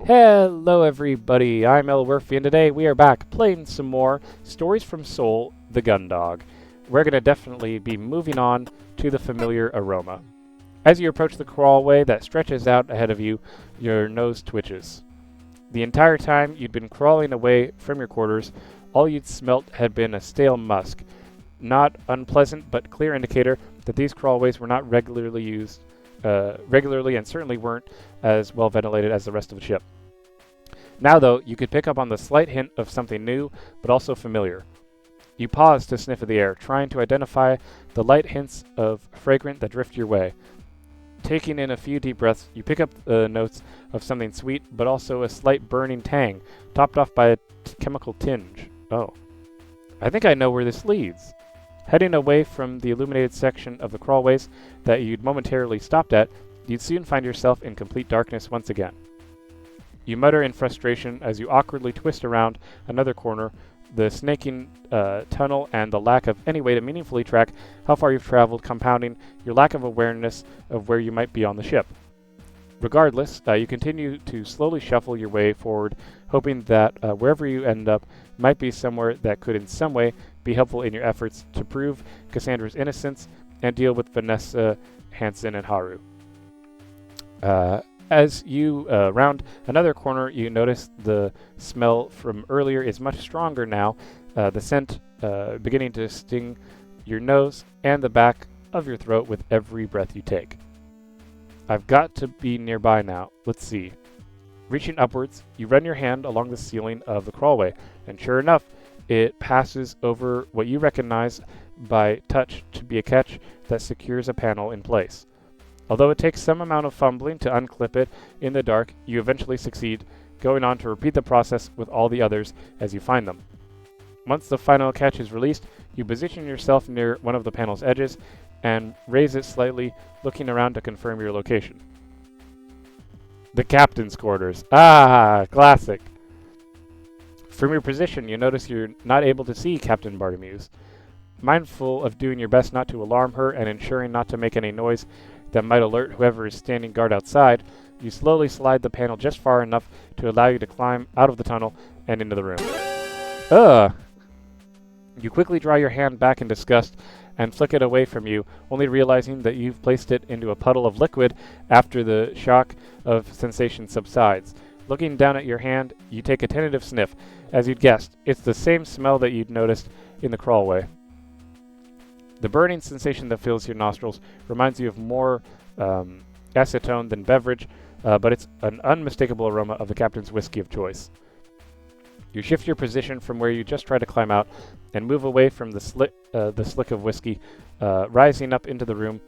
Hello everybody, I'm Elwirfy and today we are back playing some more Stories from Seoul, the Gun Dog. We're going to definitely be moving on to the familiar aroma. As you approach the crawlway that stretches out ahead of you, your nose twitches. The entire time you'd been crawling away from your quarters, all you'd smelt had been a stale musk. Not unpleasant, but clear indicator that these crawlways were not regularly used and certainly weren't as well ventilated as the rest of the ship. Now, though, you could pick up on the slight hint of something new, but also familiar. You pause to sniff at the air, trying to identify the light hints of fragrance that drift your way. Taking in a few deep breaths, you pick up the notes of something sweet, but also a slight burning tang, topped off by a chemical tinge. Oh. I think I know where this leads. Heading away from the illuminated section of the crawlways that you'd momentarily stopped at, you'd soon find yourself in complete darkness once again. You mutter in frustration as you awkwardly twist around another corner, the snaking tunnel and the lack of any way to meaningfully track how far you've traveled compounding your lack of awareness of where you might be on the ship. Regardless, you continue to slowly shuffle your way forward, hoping that wherever you end up might be somewhere that could in some way be helpful in your efforts to prove Cassandra's innocence and deal with Vanessa, Hansen, and Haru. As you round another corner, you notice the smell from earlier is much stronger now, the scent beginning to sting your nose and the back of your throat with every breath you take. I've got to be nearby now. Let's see. Reaching upwards, you run your hand along the ceiling of the crawlway, and sure enough, it passes over what you recognize by touch to be a catch that secures a panel in place. Although it takes some amount of fumbling to unclip it in the dark, you eventually succeed, going on to repeat the process with all the others as you find them. Once the final catch is released, you position yourself near one of the panel's edges and raise it slightly, looking around to confirm your location. The captain's quarters. Ah, classic. From your position, you notice you're not able to see Captain Bartimeus. Mindful of doing your best not to alarm her and ensuring not to make any noise that might alert whoever is standing guard outside, you slowly slide the panel just far enough to allow you to climb out of the tunnel and into the room. Ugh! You quickly draw your hand back in disgust and flick it away from you, only realizing that you've placed it into a puddle of liquid after the shock of sensation subsides. Looking down at your hand, you take a tentative sniff. As you'd guessed, it's the same smell that you'd noticed in the crawlway. The burning sensation that fills your nostrils reminds you of more acetone than beverage, but it's an unmistakable aroma of the captain's whiskey of choice. You shift your position from where you just tried to climb out and move away from the slick of whiskey, rising up into the room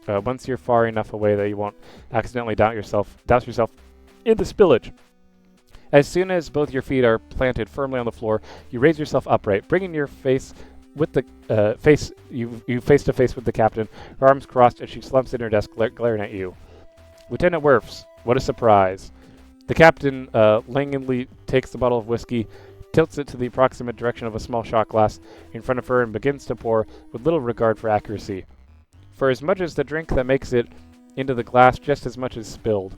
once you're far enough away that you won't accidentally douse yourself in the spillage. As soon as both your feet are planted firmly on the floor, you raise yourself upright, bringing your face with the face to face with the captain, her arms crossed as she slumps in her desk, glaring at you. Lieutenant Wirfs, what a surprise! The captain languidly takes the bottle of whiskey, tilts it to the approximate direction of a small shot glass in front of her, and begins to pour with little regard for accuracy. For as much as the drink that makes it into the glass, just as much is spilled.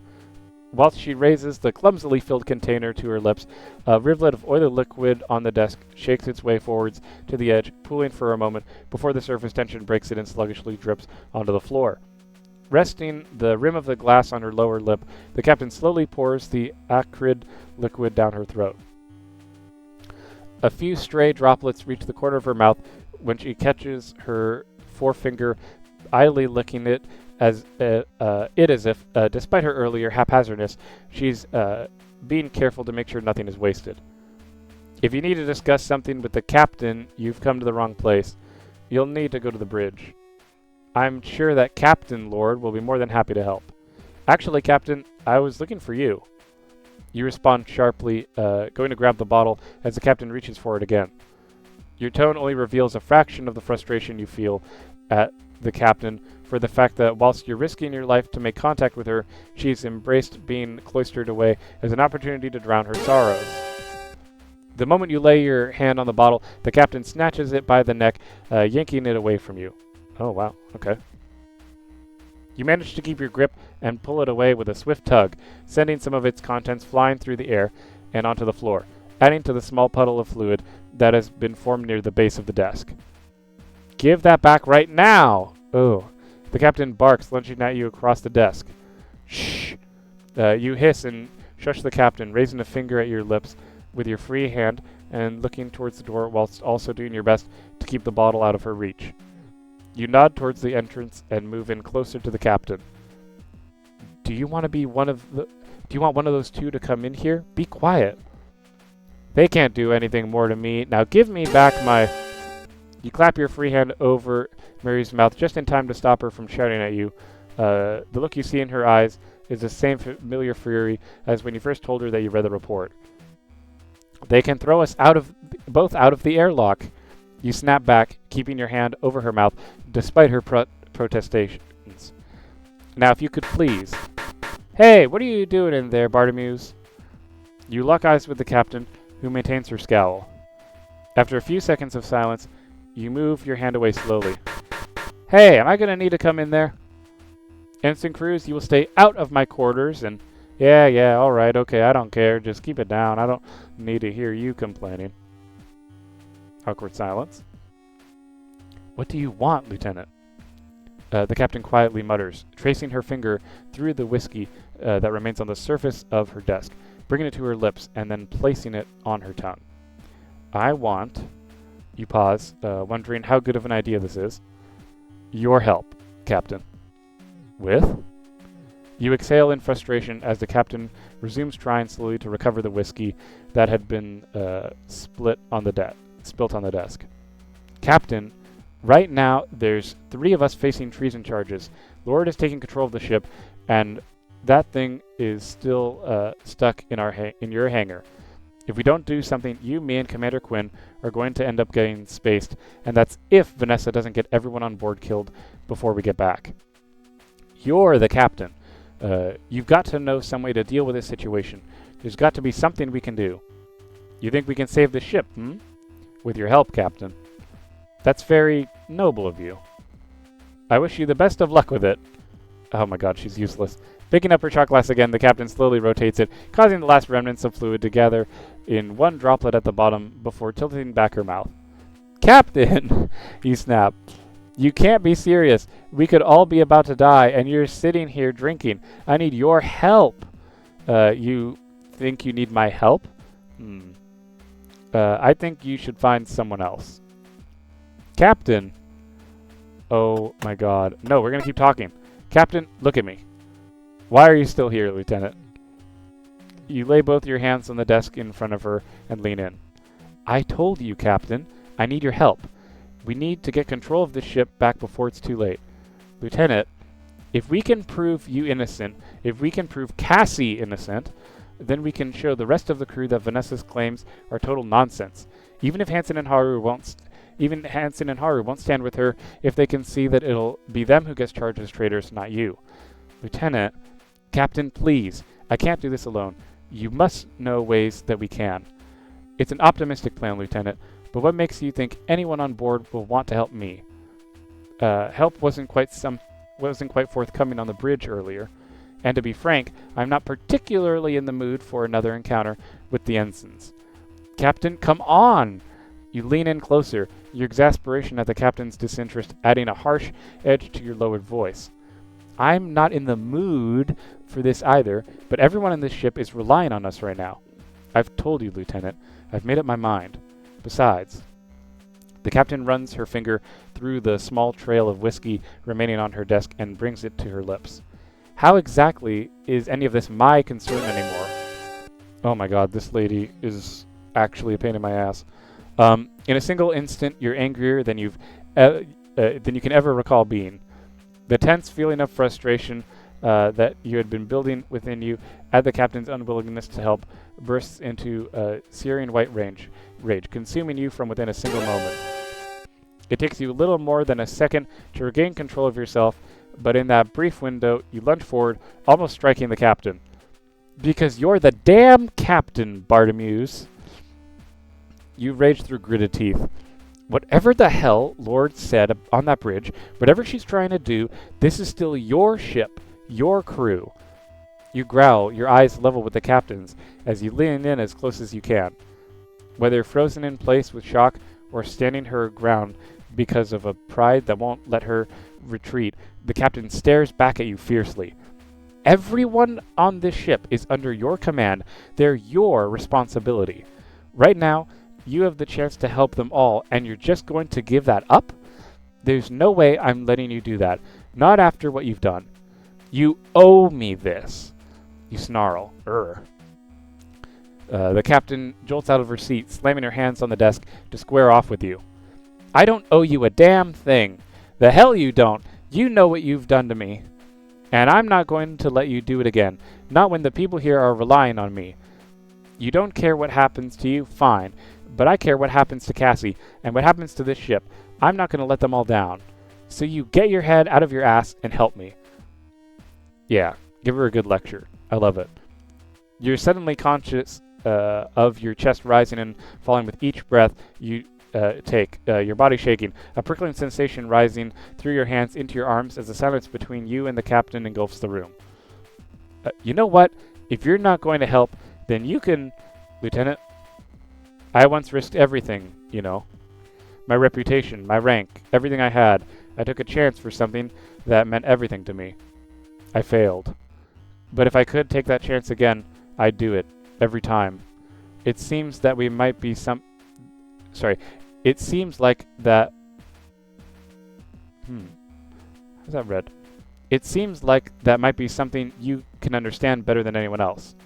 Whilst she raises the clumsily filled container to her lips, a rivulet of oily liquid on the desk shakes its way forwards to the edge, pooling for a moment before the surface tension breaks it and sluggishly drips onto the floor. Resting the rim of the glass on her lower lip, the captain slowly pours the acrid liquid down her throat. A few stray droplets reach the corner of her mouth when she catches her forefinger, idly licking it as if, despite her earlier haphazardness, she's being careful to make sure nothing is wasted. If you need to discuss something with the captain, you've come to the wrong place. You'll need to go to the bridge. I'm sure that Captain Lord will be more than happy to help. Actually, Captain, I was looking for you. You respond sharply, going to grab the bottle as the captain reaches for it again. Your tone only reveals a fraction of the frustration you feel at the captain for the fact that whilst you're risking your life to make contact with her, she's embraced being cloistered away as an opportunity to drown her sorrows. The moment you lay your hand on the bottle, the captain snatches it by the neck, yanking it away from you. Oh, wow. Okay. You manage to keep your grip and pull it away with a swift tug, sending some of its contents flying through the air and onto the floor, adding to the small puddle of fluid that has been formed near the base of the desk. Give that back right now! Oh. The captain barks, lunging at you across the desk. Shh! You hiss and shush the captain, raising a finger at your lips with your free hand and looking towards the door whilst also doing your best to keep the bottle out of her reach. You nod towards the entrance and move in closer to the captain. Do you want one of those two to come in here? Be quiet. They can't do anything more to me. Now give me back my... You clap your free hand over Mary's mouth just in time to stop her from shouting at you. The look you see in her eyes is the same familiar fury as when you first told her that you read the report. They can throw us both out of the airlock. You snap back, keeping your hand over her mouth, despite her protestations. Now, if you could please... Hey, what are you doing in there, Bartimeus? You lock eyes with the captain, who maintains her scowl. After a few seconds of silence, you move your hand away slowly. Hey, am I going to need to come in there? Ensign Cruz, you will stay out of my quarters, and... Yeah, alright, okay, I don't care. Just keep it down. I don't need to hear you complaining. Awkward silence. What do you want, Lieutenant? The captain quietly mutters, tracing her finger through the whiskey that remains on the surface of her desk, bringing it to her lips, and then placing it on her tongue. I want... You pause, wondering how good of an idea this is. Your help, Captain. With? You exhale in frustration as the captain resumes trying slowly to recover the whiskey that had been spilt on the desk. Captain, right now there's 3 of us facing treason charges. Lord is taking control of the ship, and that thing is still stuck in your hangar. If we don't do something, you, me, and Commander Quinn are going to end up getting spaced, and that's if Vanessa doesn't get everyone on board killed before we get back. You're the captain. You've got to know some way to deal with this situation. There's got to be something we can do. You think we can save the ship, With your help, Captain. That's very noble of you. I wish you the best of luck with it. Oh my god, she's useless. Picking up her shot glass again, the captain slowly rotates it, causing the last remnants of fluid to gather in one droplet at the bottom before tilting back her mouth. Captain! You snap. You can't be serious. We could all be about to die, and you're sitting here drinking. I need your help. You think you need my help? I think you should find someone else. Captain! Oh my god. No, we're gonna keep talking. Captain, look at me. Why are you still here, Lieutenant? You lay both your hands on the desk in front of her and lean in. I told you, Captain. I need your help. We need to get control of this ship back before it's too late. Lieutenant, if we can prove you innocent, if we can prove Cassie innocent, then we can show the rest of the crew that Vanessa's claims are total nonsense. Even Hansen and Haru won't stand with her if they can see that it'll be them who gets charged as traitors, not you. Lieutenant, Captain, please. I can't do this alone. You must know ways that we can. It's an optimistic plan, Lieutenant, but what makes you think anyone on board will want to help me? Help wasn't quite forthcoming on the bridge earlier, and to be frank, I'm not particularly in the mood for another encounter with the ensigns. Captain, come on! You lean in closer, your exasperation at the captain's disinterest adding a harsh edge to your lowered voice. I'm not in the mood for this either, but everyone in this ship is relying on us right now. I've told you, Lieutenant. I've made up my mind. Besides, the captain runs her finger through the small trail of whiskey remaining on her desk and brings it to her lips. How exactly is any of this my concern anymore? Oh my god, this lady is actually a pain in my ass. In a single instant, you're angrier than you can ever recall being. The tense feeling of frustration that you had been building within you at the captain's unwillingness to help bursts into searing white rage, consuming you from within a single moment. It takes you little more than a second to regain control of yourself, but in that brief window, you lunge forward, almost striking the captain. Because you're the damn captain, Bartimeus. You rage through gritted teeth. Whatever the hell Lord said on that bridge, whatever she's trying to do, this is still your ship, your crew. You growl, your eyes level with the captain's, as you lean in as close as you can. Whether frozen in place with shock or standing her ground because of a pride that won't let her retreat, the captain stares back at you fiercely. Everyone on this ship is under your command. They're your responsibility. Right now, you have the chance to help them all, and you're just going to give that up? There's no way I'm letting you do that. Not after what you've done. You owe me this. You snarl. The captain jolts out of her seat, slamming her hands on the desk to square off with you. I don't owe you a damn thing. The hell you don't. You know what you've done to me. And I'm not going to let you do it again. Not when the people here are relying on me. You don't care what happens to you? Fine. But I care what happens to Cassie, and what happens to this ship. I'm not going to let them all down. So you get your head out of your ass and help me. Yeah, give her a good lecture. I love it. You're suddenly conscious of your chest rising and falling with each breath you take, your body shaking, a prickling sensation rising through your hands into your arms as the silence between you and the captain engulfs the room. You know what? If you're not going to help, then you can... Lieutenant, I once risked everything, you know. My reputation, my rank, everything I had. I took a chance for something that meant everything to me. I failed. But if I could take that chance again, I'd do it. Every time. It seems that we might be It seems like that... How's that read? It seems like that might be something you can understand better than anyone else.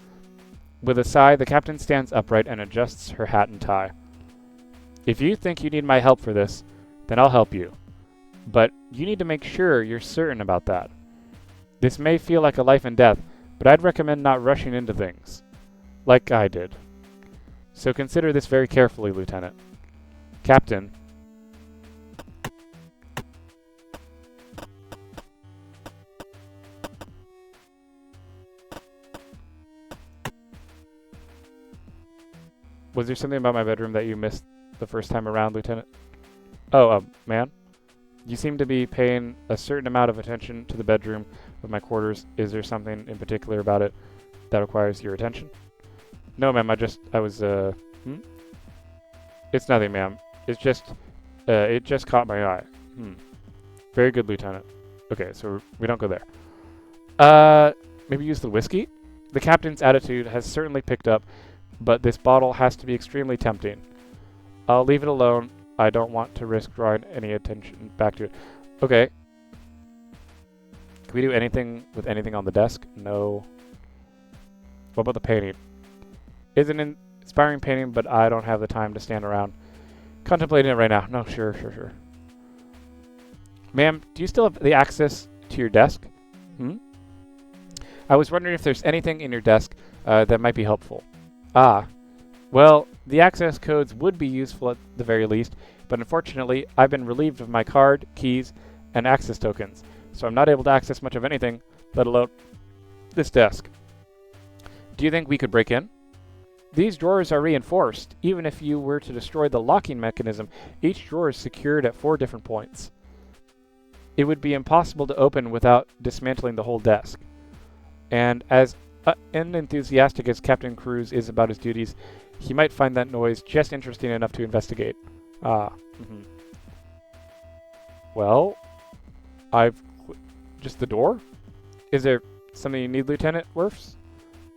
With a sigh, the captain stands upright and adjusts her hat and tie. If you think you need my help for this, then I'll help you. But you need to make sure you're certain about that. This may feel like a life and death, but I'd recommend not rushing into things. Like I did. So consider this very carefully, Lieutenant. Captain. Was there something about my bedroom that you missed the first time around, Lieutenant? Oh, man? You seem to be paying a certain amount of attention to the bedroom of my quarters. Is there something in particular about it that requires your attention? No, ma'am, I was, It's nothing, ma'am. It's just, it just caught my eye. Very good, Lieutenant. Okay, so we don't go there. Maybe use the whiskey? The captain's attitude has certainly picked up, but this bottle has to be extremely tempting. I'll leave it alone. I don't want to risk drawing any attention back to it. Okay. Can we do anything with anything on the desk? No. What about the painting? It's an inspiring painting, but I don't have the time to stand around contemplating it right now. No, sure. Ma'am, do you still have the access to your desk? I was wondering if there's anything in your desk that might be helpful. Well, the access codes would be useful at the very least, but unfortunately, I've been relieved of my card, keys, and access tokens, so I'm not able to access much of anything, let alone this desk. Do you think we could break in? These drawers are reinforced. Even if you were to destroy the locking mechanism, each drawer is secured at 4 different points. It would be impossible to open without dismantling the whole desk. And as unenthusiastic as Captain Cruz is about his duties, he might find that noise just interesting enough to investigate. Well, just the door? Is there something you need, Lieutenant Wirfs?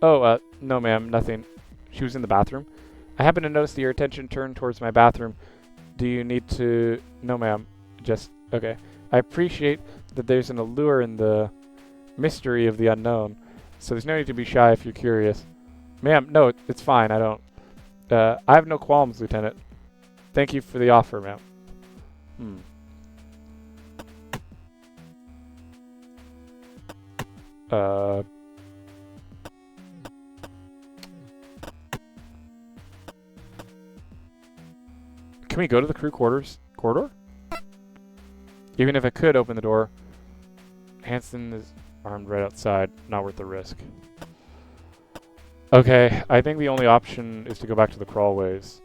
Oh, no ma'am, nothing. She was in the bathroom. I happen to notice that your attention turned towards my bathroom. Do you need to... No ma'am, just... Okay. I appreciate that there's an allure in the mystery of the unknown. So there's no need to be shy if you're curious. Ma'am, no, it's fine. I don't... I have no qualms, Lieutenant. Thank you for the offer, ma'am. Can we go to the crew quarters corridor? Even if I could open the door, Hanson is armed right outside. Not worth the risk. Okay, I think the only option is to go back to the crawlways.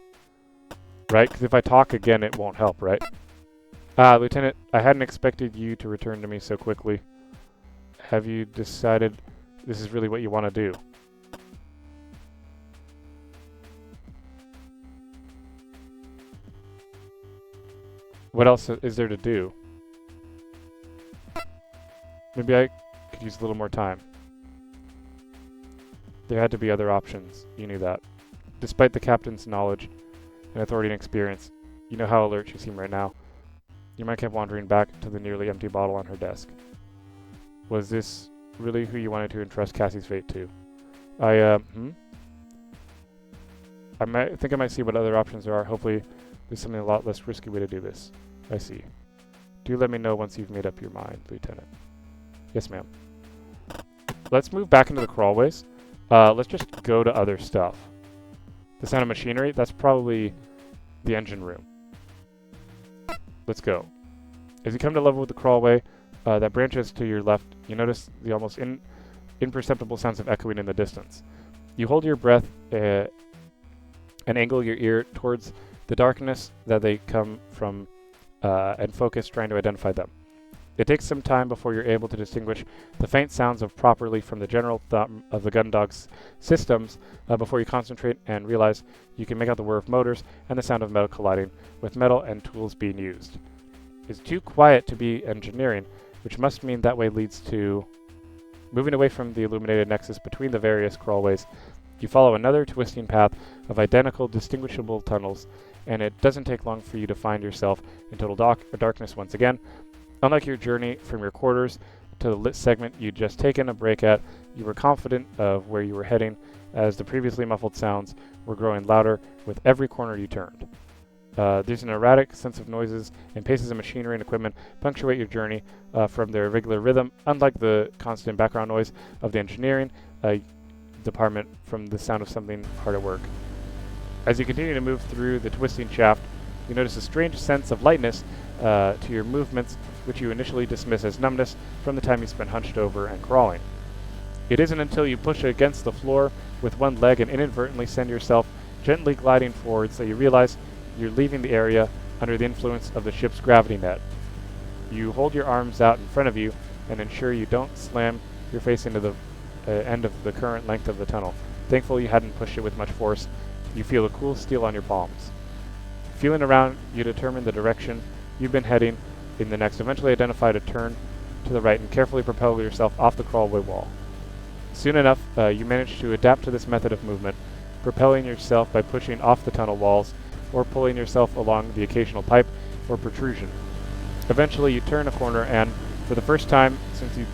Right? Because if I talk again, it won't help, right? Ah, Lieutenant, I hadn't expected you to return to me so quickly. Have you decided this is really what you want to do? What else is there to do? Maybe I could use a little more time. There had to be other options. You knew that. Despite the captain's knowledge and authority and experience, you know how alert you seem right now. Your mind kept wandering back to the nearly empty bottle on her desk. Was this really who you wanted to entrust Cassie's fate to? I think I might see what other options there are. Hopefully, there's something a lot less risky way to do this. I see. Do let me know once you've made up your mind, Lieutenant. Yes, ma'am. Let's move back into the crawlways. Let's just go to other stuff. The sound of machinery, that's probably the engine room. Let's go. As you come to level with the crawlway that branches to your left, you notice the almost imperceptible sounds of echoing in the distance. You hold your breath and angle your ear towards the darkness that they come from and focus trying to identify them. It takes some time before you're able to distinguish the faint sounds of properly from the general thump of the gun dog's systems before you concentrate and realize you can make out the whir of motors and the sound of metal colliding with metal and tools being used. It's too quiet to be engineering, which must mean that way leads to moving away from the illuminated nexus between the various crawlways. You follow another twisting path of identical, distinguishable tunnels, and it doesn't take long for you to find yourself in total darkness once again. Unlike your journey from your quarters to the lit segment you'd just taken a break at, you were confident of where you were heading as the previously muffled sounds were growing louder with every corner you turned. There's an erratic sense of noises and paces of machinery and equipment punctuate your journey from their regular rhythm, unlike the constant background noise of the engineering department from the sound of something hard at work. As you continue to move through the twisting shaft, you notice a strange sense of lightness to your movements, which you initially dismiss as numbness from the time you spent hunched over and crawling. It isn't until you push against the floor with one leg and inadvertently send yourself gently gliding forwards that you realize you're leaving the area under the influence of the ship's gravity net. You hold your arms out in front of you and ensure you don't slam your face into the end of the current length of the tunnel. Thankfully, you hadn't pushed it with much force. You feel the cool steel on your palms. Feeling around, you determine the direction you've been heading in the next. Eventually identify a turn to the right and carefully propel yourself off the crawlway wall. Soon enough, you manage to adapt to this method of movement, propelling yourself by pushing off the tunnel walls or pulling yourself along the occasional pipe or protrusion. Eventually, you turn a corner and, for the first time since you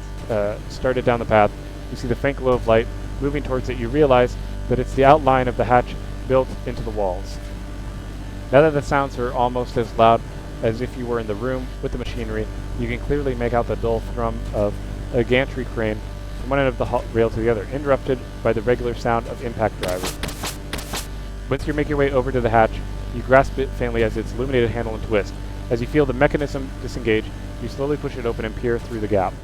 started down the path, you see the faint glow of light moving towards it. You realize that it's the outline of the hatch built into the walls. Now that the sounds are almost as loud as if you were in the room with the machinery, you can clearly make out the dull thrum of a gantry crane from one end of the rail to the other, interrupted by the regular sound of impact drivers. Once you make your way over to the hatch, you grasp it faintly as its illuminated handle and twist. As you feel the mechanism disengage, you slowly push it open and peer through the gap.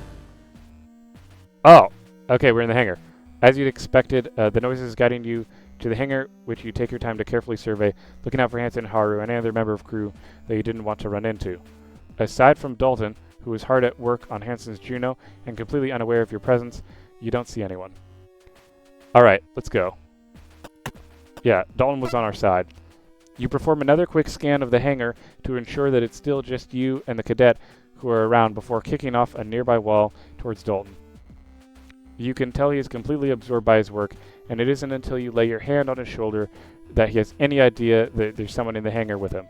Oh! Okay, we're in the hangar. As you'd expected, the noises guiding you to the hangar, which you take your time to carefully survey, looking out for Hanson and Haru and any other member of crew that you didn't want to run into. Aside from Dalton, who was hard at work on Hanson's Juno and completely unaware of your presence, you don't see anyone. Alright, let's go. Yeah, Dalton was on our side. You perform another quick scan of the hangar to ensure that it's still just you and the cadet who are around before kicking off a nearby wall towards Dalton. You can tell he is completely absorbed by his work, and it isn't until you lay your hand on his shoulder that he has any idea that there's someone in the hangar with him.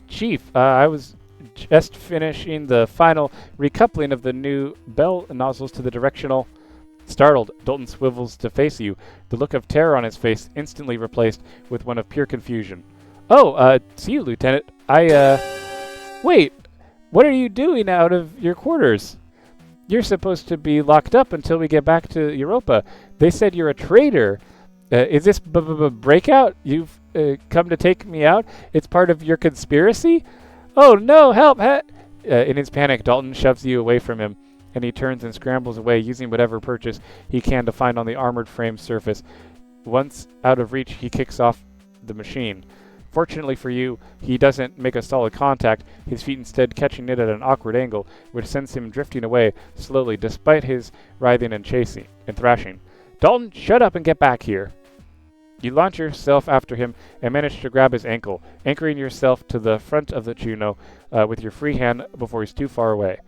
Chief, I was just finishing the final recoupling of the new bell nozzles to the directional. Startled, Dalton swivels to face you, the look of terror on his face instantly replaced with one of pure confusion. Oh, see you, Lieutenant. Wait, what are you doing out of your quarters? You're supposed to be locked up until we get back to Europa. They said you're a traitor. Is this breakout? You've come to take me out? It's part of your conspiracy? Oh no, help! In his panic, Dalton shoves you away from him, and he turns and scrambles away, using whatever purchase he can to find on the armored frame surface. Once out of reach, he kicks off the machine. Fortunately for you, he doesn't make a solid contact, his feet instead catching it at an awkward angle, which sends him drifting away slowly despite his writhing and chasing and thrashing. Dalton, shut up and get back here! You launch yourself after him and manage to grab his ankle, anchoring yourself to the front of the Juno with your free hand before he's too far away.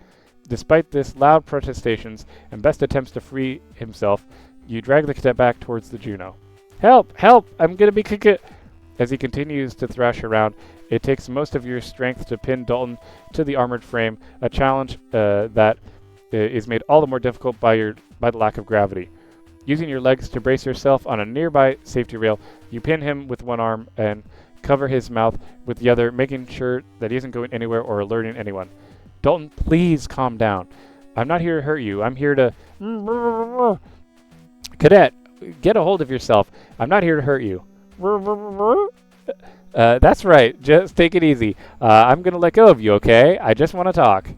Despite this loud protestations and best attempts to free himself, you drag the cadet back towards the Juno. Help! Help! I'm gonna be As he continues to thrash around, it takes most of your strength to pin Dalton to the armored frame, a challenge that is made all the more difficult by the lack of gravity. Using your legs to brace yourself on a nearby safety rail, you pin him with one arm and cover his mouth with the other, making sure that he isn't going anywhere or alerting anyone. Dalton, please calm down. I'm not here to hurt you. I'm here to... Cadet, get a hold of yourself. I'm not here to hurt you. That's right. Just take it easy. I'm going to let go of you, okay? I just want to talk.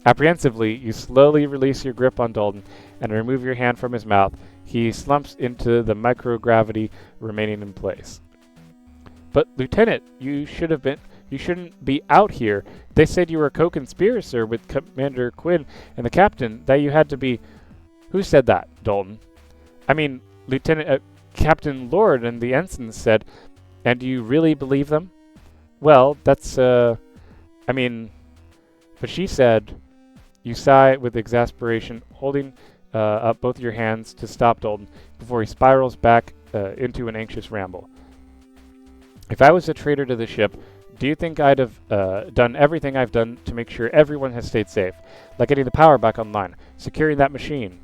Apprehensively, you slowly release your grip on Dalton and remove your hand from his mouth. He slumps into the microgravity, remaining in place. But, Lieutenant, you shouldn't be out here. They said you were a co-conspirator with Commander Quinn and the captain, that you had to be... Who said that, Dalton? I mean, Captain Lord and the ensign said, and do you really believe them? Well, that's, but she said... You sigh with exasperation, holding up both your hands to stop Dalton before he spirals back into an anxious ramble. If I was a traitor to the ship, do you think I'd have done everything I've done to make sure everyone has stayed safe? Like getting the power back online, securing that machine.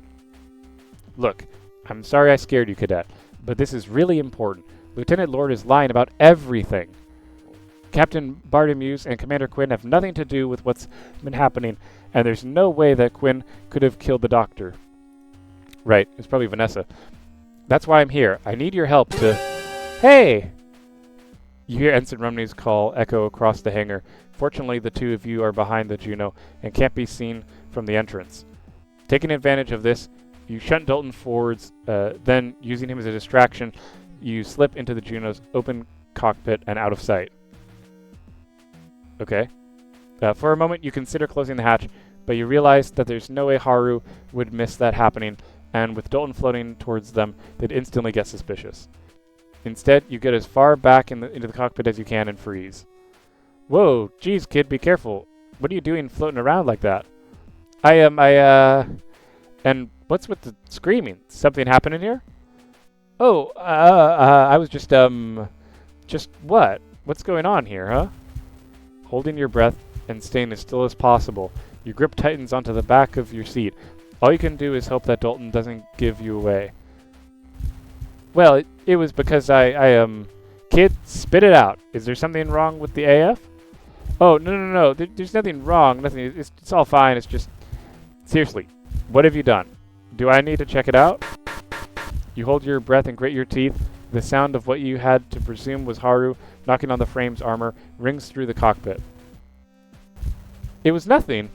Look, I'm sorry I scared you, Cadet, but this is really important. Lieutenant Lord is lying about everything. Captain Bartholomew and Commander Quinn have nothing to do with what's been happening, and there's no way that Quinn could have killed the doctor. Right, it's probably Vanessa. That's why I'm here. I need your help to... Hey! You hear Ensign Rumney's call echo across the hangar. Fortunately, the two of you are behind the Juno and can't be seen from the entrance. Taking advantage of this, you shunt Dalton forwards, then, using him as a distraction, you slip into the Juno's open cockpit and out of sight. Okay. For a moment, you consider closing the hatch, but you realize that there's no way Haru would miss that happening, and with Dalton floating towards them, they'd instantly get suspicious. Instead, you get as far back into the cockpit as you can and freeze. Whoa, geez, kid, be careful. What are you doing floating around like that? And what's with the screaming? Something happening here? Oh, I was just what? What's going on here, huh? Holding your breath and staying as still as possible, your grip tightens onto the back of your seat. All you can do is hope that Dalton doesn't give you away. Well, it was because Kid, spit it out. Is there something wrong with the AF? Oh, no. There's nothing wrong. Nothing. It's all fine. It's just... Seriously, what have you done? Do I need to check it out? You hold your breath and grit your teeth. The sound of what you had to presume was Haru knocking on the frame's armor rings through the cockpit. It was nothing.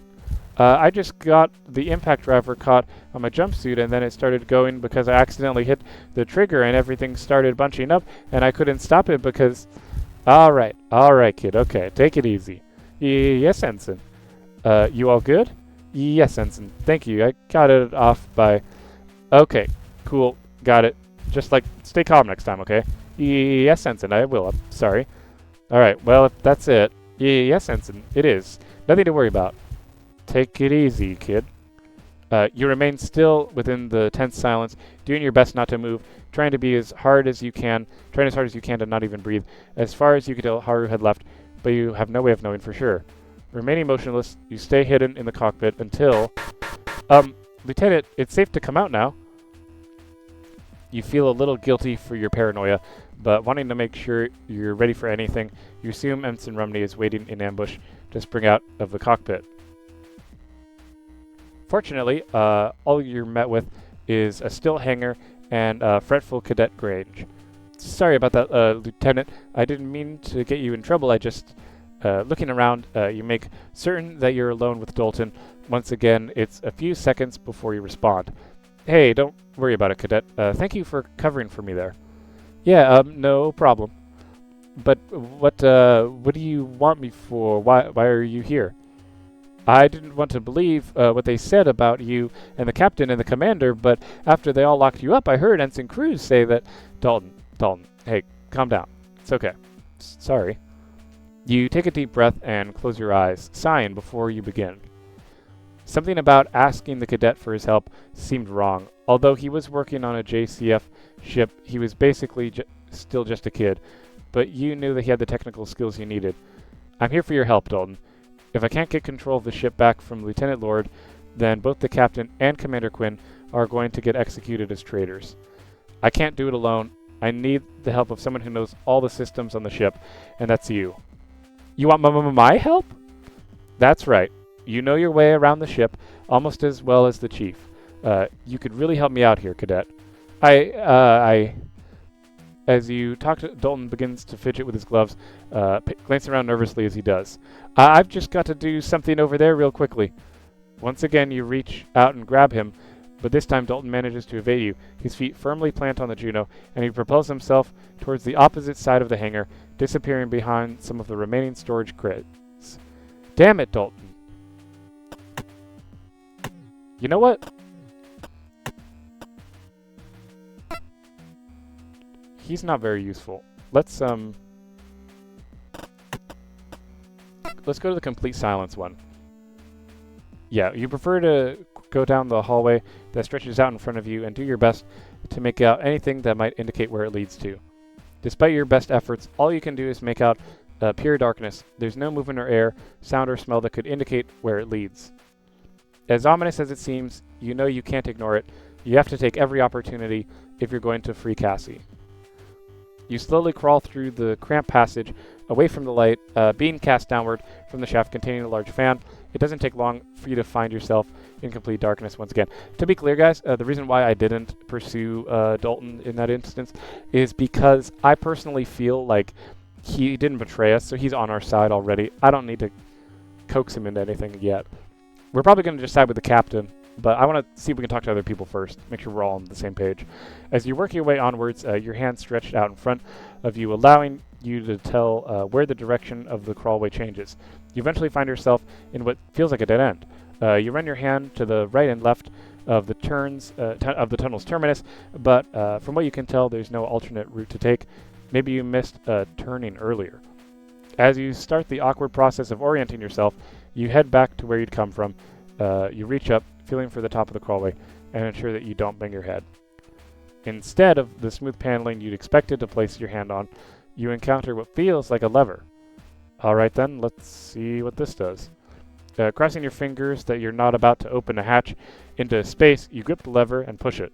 I just got the impact driver caught on my jumpsuit, and then it started going because I accidentally hit the trigger and everything started bunching up, and I couldn't stop it because... Alright, kid, okay, take it easy. Yes, Ensign. You all good? Yes, Ensign, thank you. I got it off by... Okay, cool, got it. Just, stay calm next time, okay? Yes, Ensign, I will. I'm sorry. Alright, well, if that's it. Yes, Ensign, it is. Nothing to worry about. Take it easy, kid. You remain still within the tense silence, doing your best not to move, trying as hard as you can to not even breathe. As far as you could tell, Haru had left, but you have no way of knowing for sure. Remaining motionless, you stay hidden in the cockpit until... Lieutenant, it's safe to come out now. You feel a little guilty for your paranoia, but wanting to make sure you're ready for anything, you assume Ensign Rumney is waiting in ambush to spring out of the cockpit. Fortunately, all you're met with is a still hangar and a fretful Cadet Grange. Sorry about that, Lieutenant. I didn't mean to get you in trouble. I just... looking around, you make certain that you're alone with Dalton. Once again, it's a few seconds before you respond. Hey, don't worry about it, Cadet. Thank you for covering for me there. Yeah, no problem. But what do you want me for? Why are you here? I didn't want to believe what they said about you and the captain and the commander, but after they all locked you up, I heard Ensign Cruz say that... Dalton, hey, calm down. It's okay. Sorry. You take a deep breath and close your eyes, sighing before you begin. Something about asking the cadet for his help seemed wrong. Although he was working on a JCF ship, he was basically still just a kid, but you knew that he had the technical skills you needed. I'm here for your help, Dalton. If I can't get control of the ship back from Lieutenant Lord, then both the captain and Commander Quinn are going to get executed as traitors. I can't do it alone. I need the help of someone who knows all the systems on the ship, and that's you. You want my help? That's right. You know your way around the ship almost as well as the chief. You could really help me out here, cadet. As you talk to Dalton begins to fidget with his gloves, glancing around nervously as he does. I've just got to do something over there real quickly. Once again, you reach out and grab him, but this time Dalton manages to evade you. His feet firmly plant on the Juno, and he propels himself towards the opposite side of the hangar, disappearing behind some of the remaining storage crates. Damn it, Dalton. You know what? He's not very useful. Let's go to the complete silence one. Yeah, you prefer to go down the hallway that stretches out in front of you and do your best to make out anything that might indicate where it leads to. Despite your best efforts, all you can do is make out pure darkness. There's no movement or air, sound or smell that could indicate where it leads. As ominous as it seems, you know you can't ignore it. You have to take every opportunity if you're going to free Cassie. You slowly crawl through the cramped passage, away from the light, being cast downward from the shaft containing a large fan. It doesn't take long for you to find yourself in complete darkness once again. To be clear, guys, the reason why I didn't pursue Dalton in that instance is because I personally feel like he didn't betray us, so he's on our side already. I don't need to coax him into anything yet. We're probably going to just side with the captain, but I want to see if we can talk to other people first, make sure we're all on the same page. As you work your way onwards, your hand stretched out in front of you, allowing you to tell where the direction of the crawlway changes. You eventually find yourself in what feels like a dead end. You run your hand to the right and left of the tunnel's terminus, but from what you can tell, there's no alternate route to take. Maybe you missed turning earlier. As you start the awkward process of orienting yourself, you head back to where you'd come from. You reach up, feeling for the top of the crawlway, and ensure that you don't bang your head. Instead of the smooth paneling you'd expected to place your hand on, you encounter what feels like a lever. Alright then, let's see what this does. Crossing your fingers that you're not about to open a hatch into space, you grip the lever and push it.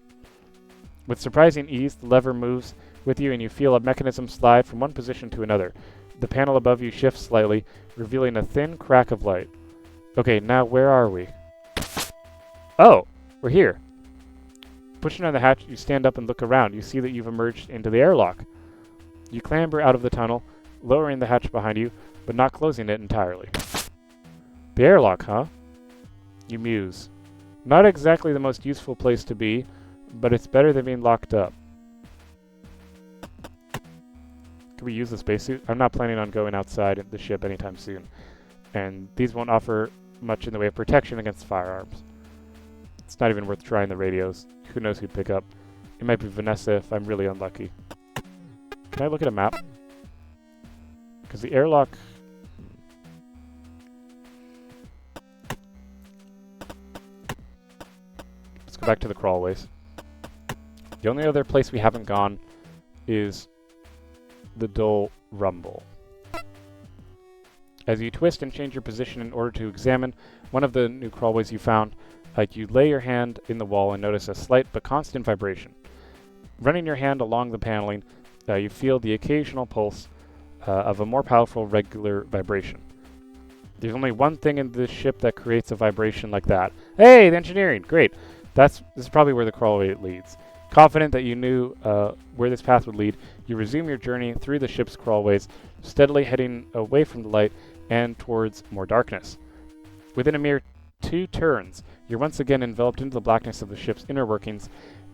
With surprising ease, the lever moves with you and you feel a mechanism slide from one position to another. The panel above you shifts slightly, revealing a thin crack of light. Okay, now where are we? Oh, we're here. Pushing on the hatch, you stand up and look around. You see that you've emerged into the airlock. You clamber out of the tunnel, lowering the hatch behind you, but not closing it entirely. The airlock, huh? You muse. Not exactly the most useful place to be, but it's better than being locked up. Can we use the spacesuit? I'm not planning on going outside the ship anytime soon, and these won't offer much in the way of protection against firearms. It's not even worth trying the radios. Who knows who'd pick up? It might be Vanessa if I'm really unlucky. Can I look at a map? Because the airlock... Let's go back to the crawlways. The only other place we haven't gone is the dull rumble. As you twist and change your position in order to examine one of the new crawlways you found, you lay your hand in the wall and notice a slight but constant vibration. Running your hand along the paneling, you feel the occasional pulse of a more powerful regular vibration. There's only one thing in this ship that creates a vibration like that. Hey, the engineering! Great! This is probably where the crawlway leads. Confident that you knew where this path would lead, you resume your journey through the ship's crawlways, steadily heading away from the light and towards more darkness. Within a mere 2 turns, you're once again enveloped into the blackness of the ship's inner workings,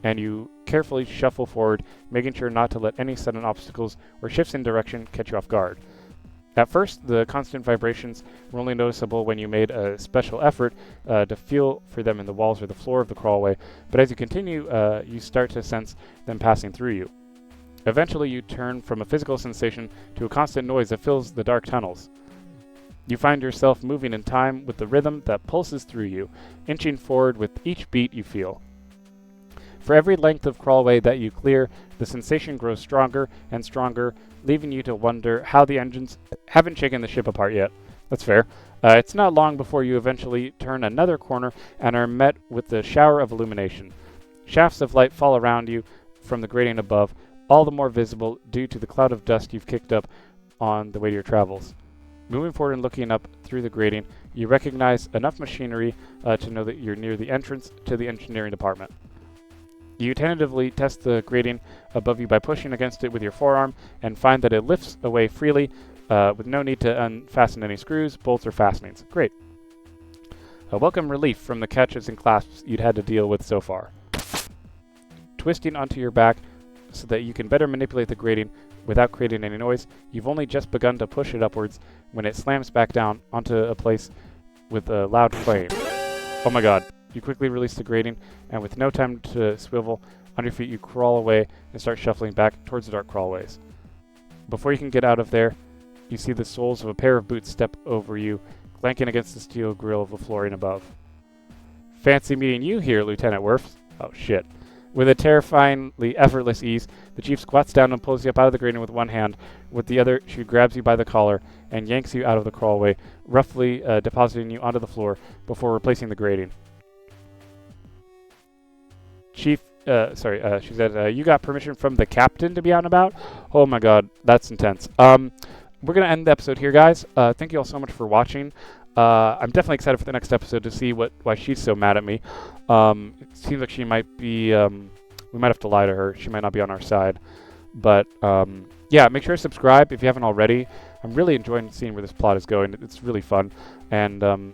and you carefully shuffle forward, making sure not to let any sudden obstacles or shifts in direction catch you off guard. At first, the constant vibrations were only noticeable when you made a special effort to feel for them in the walls or the floor of the crawlway, but as you continue, you start to sense them passing through you. Eventually, you turn from a physical sensation to a constant noise that fills the dark tunnels. You find yourself moving in time with the rhythm that pulses through you, inching forward with each beat you feel. For every length of crawlway that you clear, the sensation grows stronger and stronger, leaving you to wonder how the engines haven't shaken the ship apart yet. That's fair. It's not long before you eventually turn another corner and are met with a shower of illumination. Shafts of light fall around you from the grating above, all the more visible due to the cloud of dust you've kicked up on the way to your travels. Moving forward and looking up through the grating, you recognize enough machinery to know that you're near the entrance to the engineering department. You tentatively test the grating above you by pushing against it with your forearm and find that it lifts away freely with no need to unfasten any screws, bolts, or fastenings. Great. A welcome relief from the catches and clasps you'd had to deal with so far. Twisting onto your back so that you can better manipulate the grating without creating any noise, you've only just begun to push it upwards when it slams back down onto a place with a loud clang. Oh my god. You quickly release the grating, and with no time to swivel on your feet, you crawl away and start shuffling back towards the dark crawlways. Before you can get out of there, you see the soles of a pair of boots step over you, clanking against the steel grille of the flooring above. Fancy meeting you here, Lieutenant Wirfs. Oh shit. With a terrifyingly effortless ease, the chief squats down and pulls you up out of the grating with one hand. With the other, she grabs you by the collar and yanks you out of the crawlway, roughly depositing you onto the floor before replacing the grating. Chief, she said, you got permission from the captain to be out and about? Oh my god, that's intense. We're going to end the episode here, guys. Thank you all so much for watching. I'm definitely excited for the next episode to see why she's so mad at me. It seems like she might be, we might have to lie to her. She might not be on our side. But, yeah, make sure to subscribe if you haven't already. I'm really enjoying seeing where this plot is going. It's really fun. And,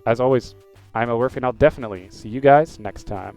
as always, I'm Elwirfy and I'll definitely see you guys next time.